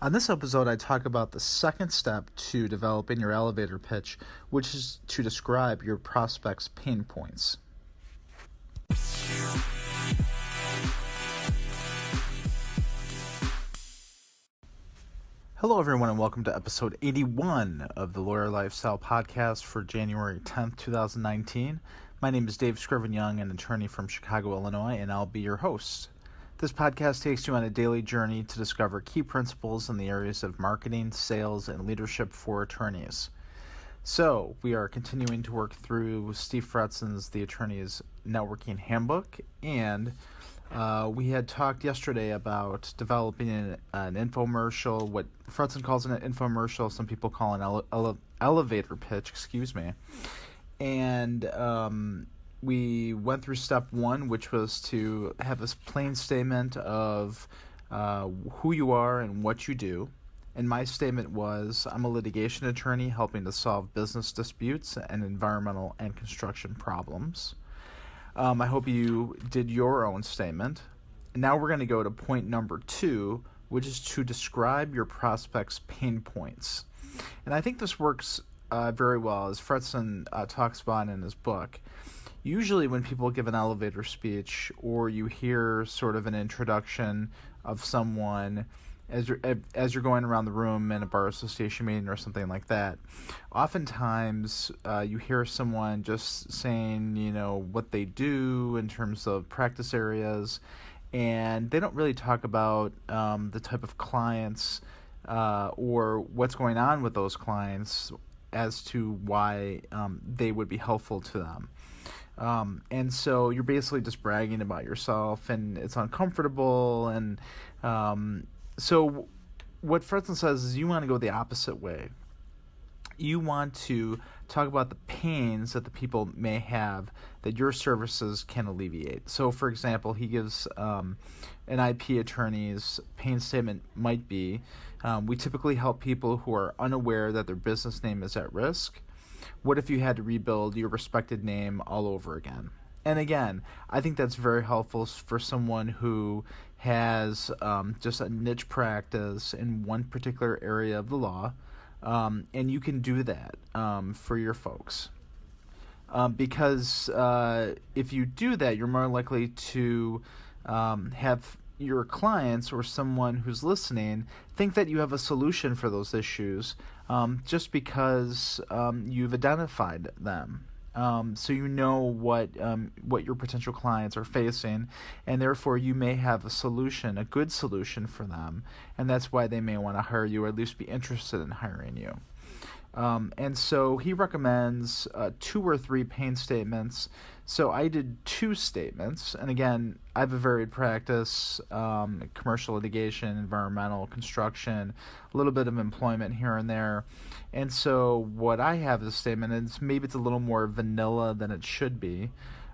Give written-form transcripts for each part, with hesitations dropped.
On this episode, I talk about the second step to developing your elevator pitch, which is to describe your prospect's pain points. Hello, everyone, and welcome to episode 81 of the Lawyer Lifestyle Podcast for January 10th, 2019. My name is Dave Scriven-Young, an attorney from Chicago, Illinois, and I'll be your host. This podcast takes you on a daily journey to discover key principles in the areas of marketing, sales, and leadership for attorneys. So, we are continuing to work through Steve Fretzon's The Attorney's Networking Handbook, and we had talked yesterday about developing an infomercial, what Fretzon calls an infomercial, some people call an elevator pitch, and we went through step one, which was to have this plain statement of who you are and what you do. And my statement was, I'm a litigation attorney helping to solve business disputes and environmental and construction problems. I hope you did your own statement. Now we're going to go to point number 2, which is to describe your prospect's pain points. And I think this works very well, as Fretzon talks about in his book. Usually when people give an elevator speech or you hear sort of an introduction of someone as you're going around the room in a bar association meeting or something like that, oftentimes you hear someone just saying, what they do in terms of practice areas, and they don't really talk about the type of clients or what's going on with those clients as to why they would be helpful to them. And so you're basically just bragging about yourself, and it's uncomfortable. And so what Fretzon says is you want to go the opposite way. You want to talk about the pains that the people may have that your services can alleviate. So, for example, he gives an IP attorney's pain statement might be, we typically help people who are unaware that their business name is at risk. What if you had to rebuild your respected name all over again? And again, I think that's very helpful for someone who has just a niche practice in one particular area of the law, and you can do that for your folks. Because if you do that, you're more likely to have your clients or someone who's listening think that you have a solution for those issues just because you've identified them. So you know what your potential clients are facing, and therefore you may have a solution, a good solution for them, and that's why they may want to hire you or at least be interested in hiring you. And so he recommends 2 or 3 pain statements. So I did 2 statements, and again, I have a varied practice, commercial litigation, environmental, construction, a little bit of employment here and there. And so what I have as a statement, and maybe it's a little more vanilla than it should be,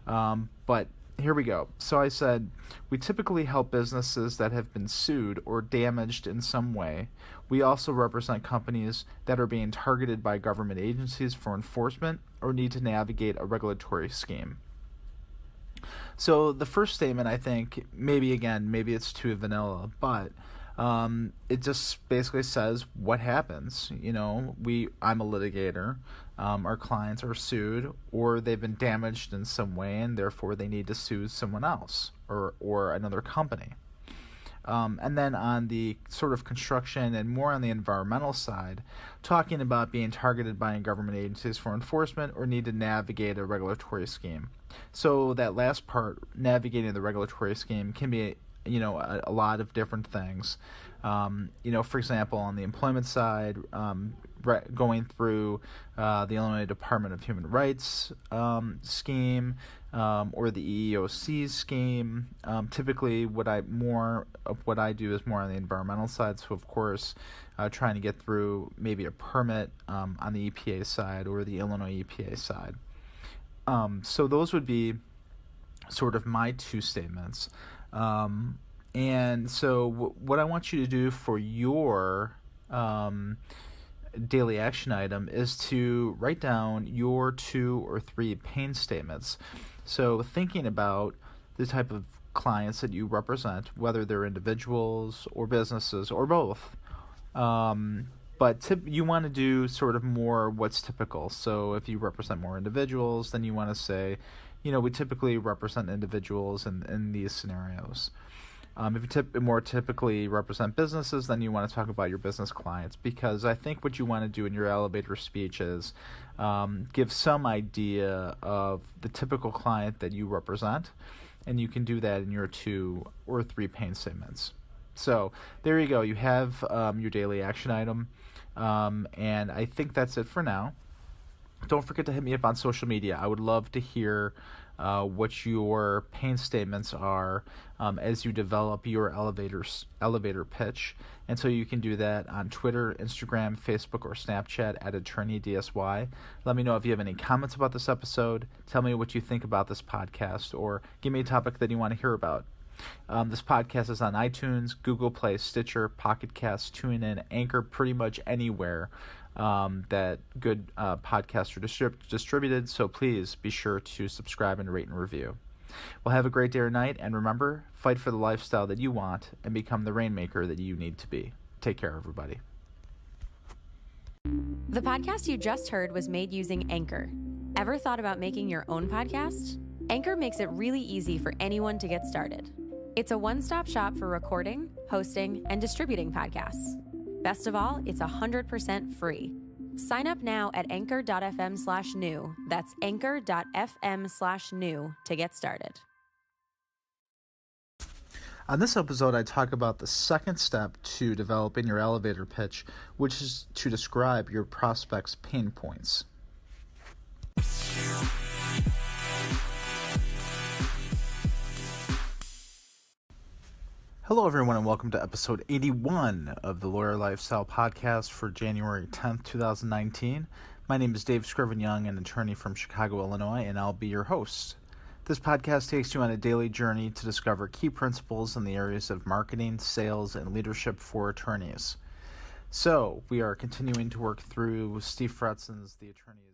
but here we go. So I said, we typically help businesses that have been sued or damaged in some way. We also represent companies that are being targeted by government agencies for enforcement or need to navigate a regulatory scheme. So the first statement, I think, maybe it's too vanilla, but it just basically says what happens. I'm a litigator. Our clients are sued, or they've been damaged in some way, and therefore they need to sue someone else or another company. And then on the sort of construction and more on the environmental side, talking about being targeted by government agencies for enforcement or need to navigate a regulatory scheme. So that last part, navigating the regulatory scheme, can be a lot of different things. For example, on the employment side, going through the Illinois Department of Human Rights scheme or the EEOC scheme. Typically, what I do is more on the environmental side. So, of course, trying to get through maybe a permit on the EPA side or the Illinois EPA side. So those would be sort of my 2 statements. And so what I want you to do for your daily action item is to write down your 2 or 3 pain statements. So thinking about the type of clients that you represent, whether they're individuals or businesses or both, But you want to do sort of more what's typical. So if you represent more individuals, then you want to say, we typically represent individuals in these scenarios. If you more typically represent businesses, then you want to talk about your business clients, because I think what you want to do in your elevator speech is give some idea of the typical client that you represent, and you can do that in your 2 or 3 pain statements. So there you go. You have your daily action item, and I think that's it for now. Don't forget to hit me up on social media. I would love to hear what your pain statements are as you develop your elevator pitch. And so you can do that on Twitter, Instagram, Facebook, or Snapchat at AttorneyDSY. Let me know if you have any comments about this episode. Tell me what you think about this podcast, or give me a topic that you want to hear about. This podcast is on iTunes, Google Play, Stitcher, Pocket Cast, TuneIn, Anchor, pretty much anywhere that good podcasts are distributed. So please be sure to subscribe and rate and review. Well, have a great day or night, and remember, fight for the lifestyle that you want and become the rainmaker that you need to be. Take care, everybody. The podcast you just heard was made using Anchor. Ever thought about making your own podcast? Anchor makes it really easy for anyone to get started. It's a one-stop shop for recording, hosting, and distributing podcasts. Best of all, it's 100% free. Sign up now at anchor.fm/new. That's anchor.fm/new to get started. On this episode, I talk about the second step to developing your elevator pitch, which is to describe your prospect's pain points. Hello, everyone, and welcome to episode 81 of the Lawyer Lifestyle Podcast for January 10th, 2019. My name is Dave Scriven-Young, an attorney from Chicago, Illinois, and I'll be your host. This podcast takes you on a daily journey to discover key principles in the areas of marketing, sales, and leadership for attorneys. So, we are continuing to work through Steve Fretzon's The Attorney